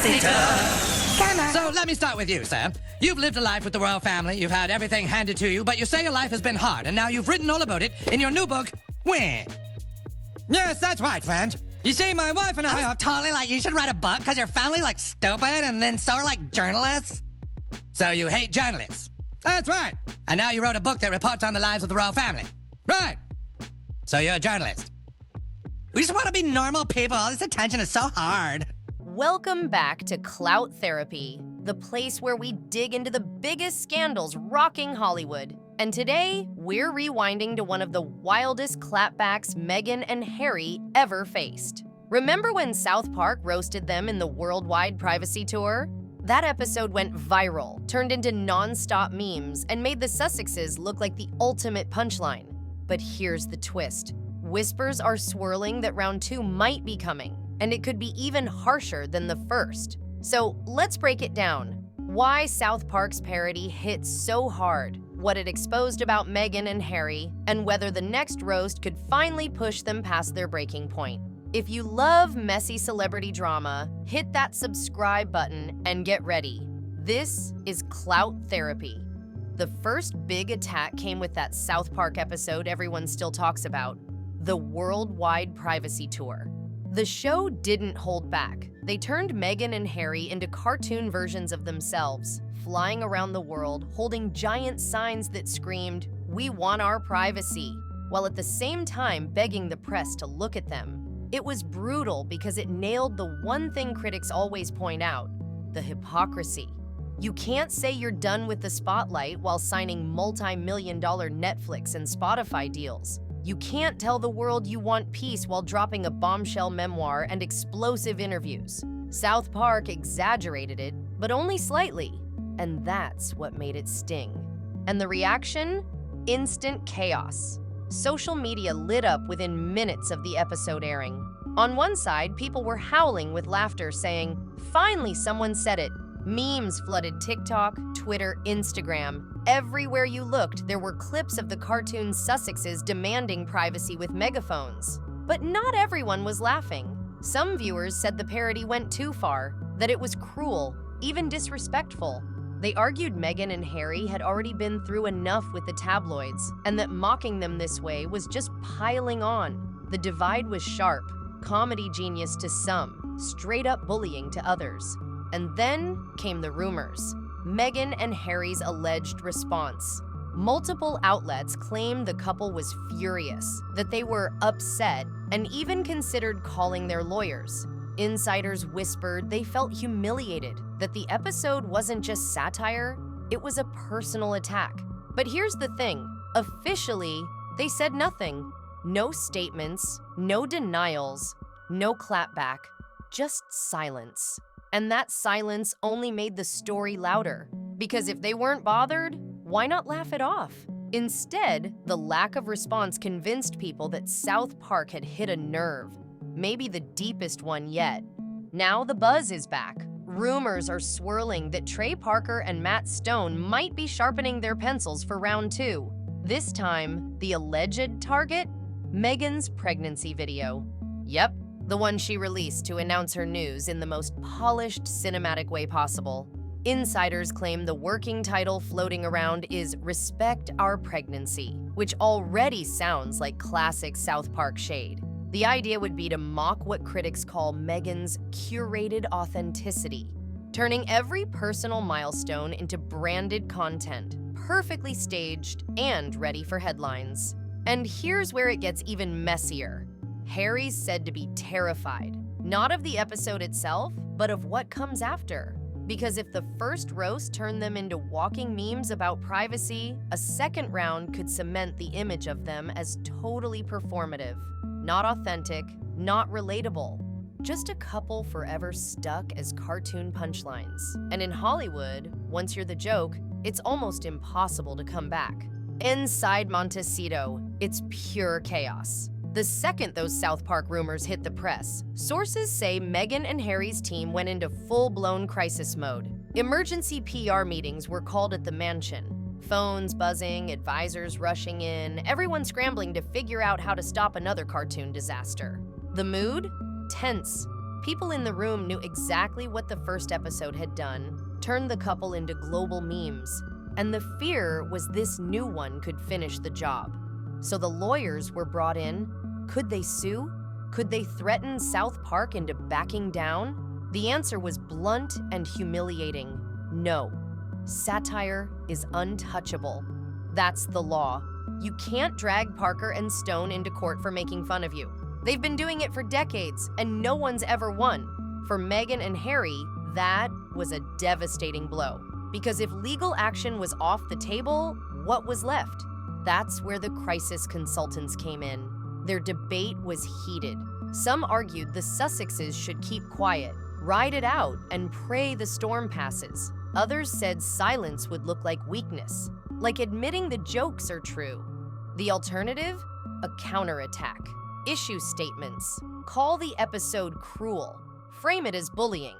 Montecito. So let me start with you, sir. You've lived a life with the royal family, you've had everything handed to you, but you say your life has been hard, and now you've written all about it in your new book, Win. Yes, that's right, friend. You see, my wife and I are totally like, you should write a book because your family like stupid, and then so are like journalists. So you hate journalists. That's right. And now you wrote a book that reports on the lives of the royal family. Right. So you're a journalist. We just want to be normal people. All this attention is so hard. Welcome back to Clout Therapy, the place where we dig into the biggest scandals rocking Hollywood. And today, we're rewinding to one of the wildest clapbacks Meghan and Harry ever faced. Remember when South Park roasted them in the worldwide privacy tour? That episode went viral, turned into non-stop memes, and made the Sussexes look like the ultimate punchline. But here's the twist. Whispers are swirling that round 2 might be coming, and it could be even harsher than the first. So let's break it down. Why South Park's parody hit so hard, what it exposed about Meghan and Harry, and whether the next roast could finally push them past their breaking point. If you love messy celebrity drama, hit that subscribe button and get ready. This is Clout Therapy. The first big attack came with that South Park episode everyone still talks about, the worldwide privacy tour. The show didn't hold back. They turned Meghan and Harry into cartoon versions of themselves, flying around the world, holding giant signs that screamed, "We want our privacy," while at the same time begging the press to look at them. It was brutal because it nailed the one thing critics always point out, the hypocrisy. You can't say you're done with the spotlight while signing multi-million-dollar Netflix and Spotify deals. You can't tell the world you want peace while dropping a bombshell memoir and explosive interviews. South Park exaggerated it, but only slightly, and that's what made it sting. And the reaction? Instant chaos. Social media lit up within minutes of the episode airing. On one side, people were howling with laughter, saying, "Finally, someone said it." Memes flooded TikTok, Twitter, Instagram. Everywhere you looked, there were clips of the cartoon Sussexes demanding privacy with megaphones. But not everyone was laughing. Some viewers said the parody went too far, that it was cruel, even disrespectful. They argued Meghan and Harry had already been through enough with the tabloids, and that mocking them this way was just piling on. The divide was sharp, comedy genius to some, straight-up bullying to others. And then came the rumors. Meghan and Harry's alleged response. Multiple outlets claimed the couple was furious, that they were upset, and even considered calling their lawyers. Insiders whispered they felt humiliated, that the episode wasn't just satire, it was a personal attack. But here's the thing, officially, they said nothing. No statements, no denials, no clapback, just silence. And that silence only made the story louder, because if they weren't bothered, why not laugh it off? Instead, the lack of response convinced people that South Park had hit a nerve, maybe the deepest one yet. Now the buzz is back. Rumors are swirling that Trey Parker and Matt Stone might be sharpening their pencils for round 2. This time, the alleged target? Meghan's pregnancy video. Yep, the one she released to announce her news in the most polished cinematic way possible. Insiders claim the working title floating around is "Respect Our Pregnancy," which already sounds like classic South Park shade. The idea would be to mock what critics call Meghan's curated authenticity, turning every personal milestone into branded content, perfectly staged and ready for headlines. And here's where it gets even messier. Harry's said to be terrified, not of the episode itself, but of what comes after. Because if the first roast turned them into walking memes about privacy, a second round could cement the image of them as totally performative, not authentic, not relatable. Just a couple forever stuck as cartoon punchlines. And in Hollywood, once you're the joke, it's almost impossible to come back. Inside Montecito, it's pure chaos. The second those South Park rumors hit the press, sources say Meghan and Harry's team went into full-blown crisis mode. Emergency PR meetings were called at the mansion. Phones buzzing, advisors rushing in, everyone scrambling to figure out how to stop another cartoon disaster. The mood? Tense. People in the room knew exactly what the first episode had done, turned the couple into global memes, and the fear was this new one could finish the job. So the lawyers were brought in. Could they sue? Could they threaten South Park into backing down? The answer was blunt and humiliating. No. Satire is untouchable. That's the law. You can't drag Parker and Stone into court for making fun of you. They've been doing it for decades, and no one's ever won. For Meghan and Harry, that was a devastating blow. Because if legal action was off the table, what was left? That's where the crisis consultants came in. Their debate was heated. Some argued the Sussexes should keep quiet, ride it out, and pray the storm passes. Others said silence would look like weakness, like admitting the jokes are true. The alternative? A counterattack. Issue statements. Call the episode cruel. Frame it as bullying.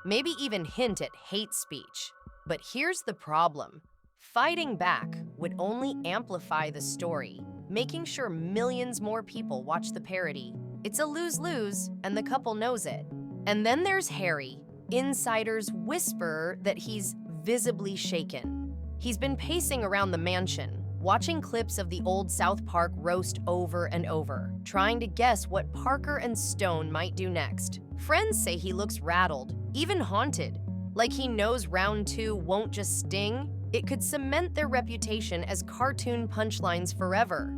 Maybe even hint at hate speech. But here's the problem. Fighting back would only amplify the story, making sure millions more people watch the parody. It's a lose-lose, and the couple knows it. And then there's Harry. Insiders whisper that he's visibly shaken. He's been pacing around the mansion, watching clips of the old South Park roast over and over, trying to guess what Parker and Stone might do next. Friends say he looks rattled, even haunted, like he knows round 2 won't just sting, it could cement their reputation as cartoon punchlines forever.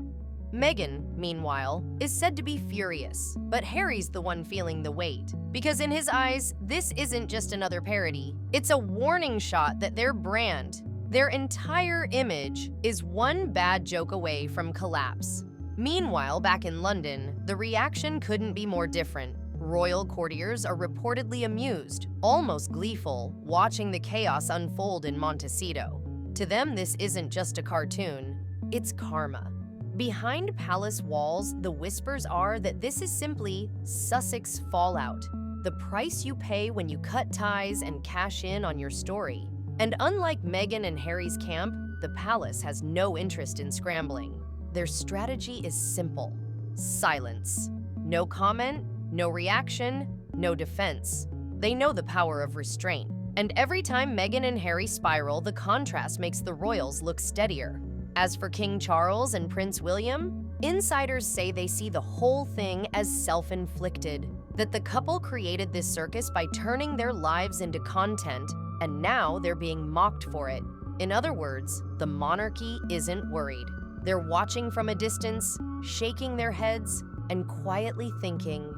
Meghan, meanwhile, is said to be furious, but Harry's the one feeling the weight. Because in his eyes, this isn't just another parody. It's a warning shot that their brand, their entire image, is one bad joke away from collapse. Meanwhile, back in London, the reaction couldn't be more different. Royal courtiers are reportedly amused, almost gleeful, watching the chaos unfold in Montecito. To them, this isn't just a cartoon, it's karma. Behind palace walls, the whispers are that this is simply Sussex fallout, the price you pay when you cut ties and cash in on your story. And unlike Meghan and Harry's camp, the palace has no interest in scrambling. Their strategy is simple: silence. No comment, no reaction, no defense. They know the power of restraint. And every time Meghan and Harry spiral, the contrast makes the royals look steadier. As for King Charles and Prince William, insiders say they see the whole thing as self-inflicted, that the couple created this circus by turning their lives into content, and now they're being mocked for it. In other words, the monarchy isn't worried. They're watching from a distance, shaking their heads, and quietly thinking,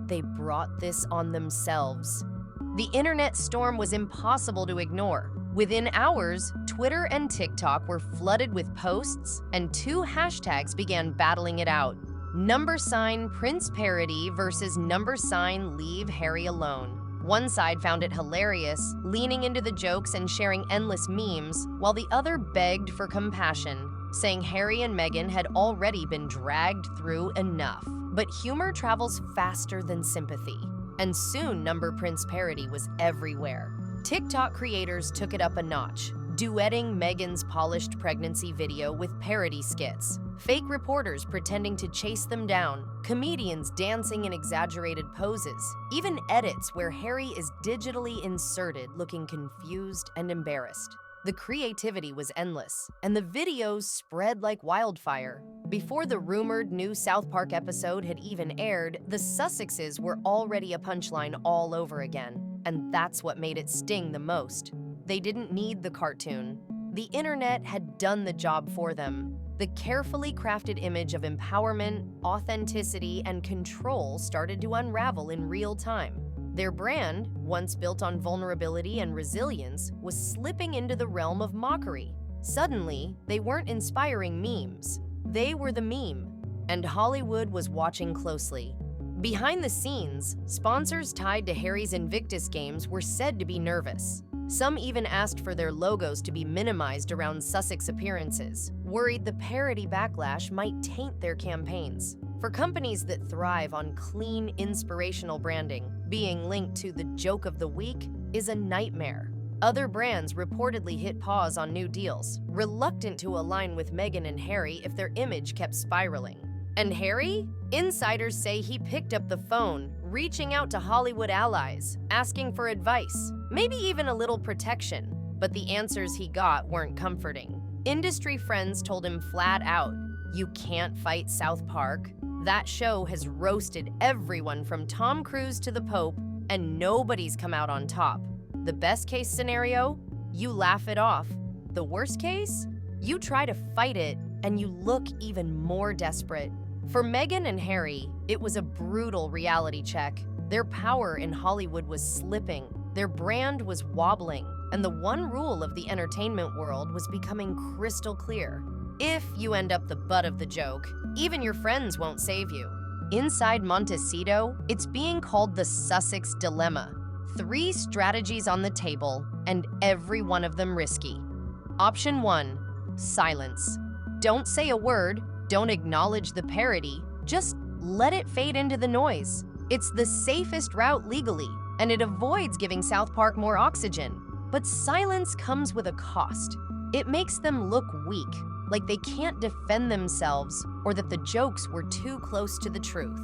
they brought this on themselves. The internet storm was impossible to ignore. Within hours, Twitter and TikTok were flooded with posts, and 2 hashtags began battling it out. #Prince Parody versus #Leave Harry Alone. One side found it hilarious, leaning into the jokes and sharing endless memes, while the other begged for compassion, saying Harry and Meghan had already been dragged through enough. But humor travels faster than sympathy, and soon Prince Parody was everywhere. TikTok creators took it up a notch, duetting Meghan's polished pregnancy video with parody skits, fake reporters pretending to chase them down, comedians dancing in exaggerated poses, even edits where Harry is digitally inserted looking confused and embarrassed. The creativity was endless, and the videos spread like wildfire. Before the rumored new South Park episode had even aired, the Sussexes were already a punchline all over again. And that's what made it sting the most. They didn't need the cartoon. The internet had done the job for them. The carefully crafted image of empowerment, authenticity, and control started to unravel in real time. Their brand, once built on vulnerability and resilience, was slipping into the realm of mockery. Suddenly, they weren't inspiring memes. They were the meme. And Hollywood was watching closely. Behind the scenes, sponsors tied to Harry's Invictus Games were said to be nervous. Some even asked for their logos to be minimized around Sussex appearances, worried the parody backlash might taint their campaigns. For companies that thrive on clean, inspirational branding, being linked to the joke of the week is a nightmare. Other brands reportedly hit pause on new deals, reluctant to align with Meghan and Harry if their image kept spiraling. And Harry? Insiders say he picked up the phone, reaching out to Hollywood allies, asking for advice, maybe even a little protection. But the answers he got weren't comforting. Industry friends told him flat out, "You can't fight South Park. That show has roasted everyone from Tom Cruise to the Pope, and nobody's come out on top. The best case scenario, you laugh it off. The worst case, you try to fight it and you look even more desperate." For Meghan and Harry, it was a brutal reality check. Their power in Hollywood was slipping, their brand was wobbling, and the one rule of the entertainment world was becoming crystal clear. If you end up the butt of the joke, even your friends won't save you. Inside Montecito, it's being called the Sussex Dilemma. 3 strategies on the table, and every one of them risky. Option 1, silence. Don't say a word, don't acknowledge the parody, just let it fade into the noise. It's the safest route legally, and it avoids giving South Park more oxygen. But silence comes with a cost. It makes them look weak, like they can't defend themselves or that the jokes were too close to the truth.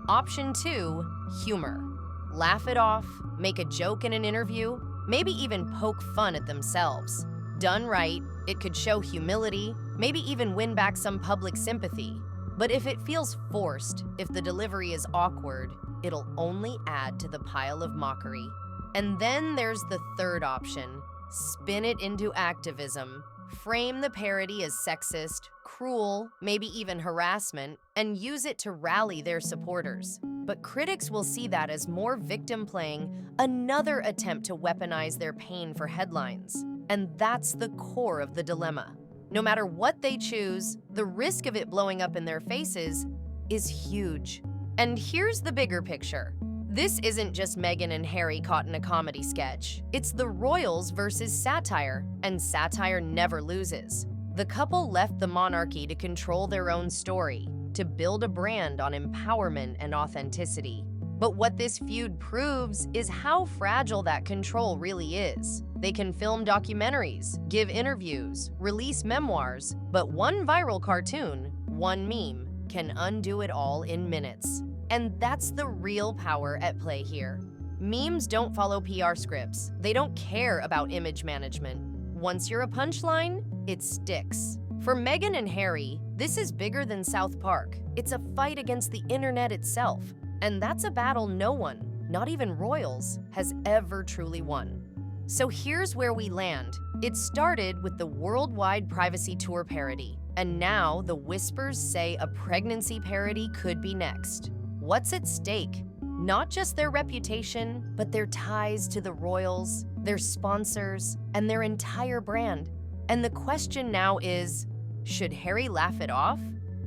Option 2, humor. Laugh it off, make a joke in an interview, maybe even poke fun at themselves. Done right, it could show humility, maybe even win back some public sympathy. But if it feels forced, if the delivery is awkward, it'll only add to the pile of mockery. And then there's the third option, spin it into activism. Frame the parody as sexist, cruel, maybe even harassment, and use it to rally their supporters. But critics will see that as more victim playing, another attempt to weaponize their pain for headlines. And that's the core of the dilemma. No matter what they choose, the risk of it blowing up in their faces is huge. And here's the bigger picture. This isn't just Meghan and Harry caught in a comedy sketch. It's the royals versus satire, and satire never loses. The couple left the monarchy to control their own story, to build a brand on empowerment and authenticity. But what this feud proves is how fragile that control really is. They can film documentaries, give interviews, release memoirs, but one viral cartoon, one meme, can undo it all in minutes. And that's the real power at play here. Memes don't follow PR scripts. They don't care about image management. Once you're a punchline, it sticks. For Meghan and Harry, this is bigger than South Park. It's a fight against the internet itself. And that's a battle no one, not even royals, has ever truly won. So here's where we land. It started with the worldwide privacy tour parody, and now the whispers say a pregnancy parody could be next. What's at stake? Not just their reputation, but their ties to the royals, their sponsors, and their entire brand. And the question now is, should Harry laugh it off?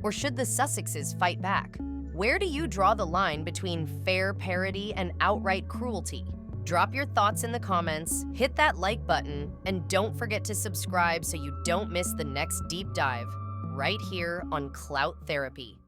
Or should the Sussexes fight back? Where do you draw the line between fair parody and outright cruelty? Drop your thoughts in the comments, hit that like button, and don't forget to subscribe so you don't miss the next deep dive, right here on Clout Therapy.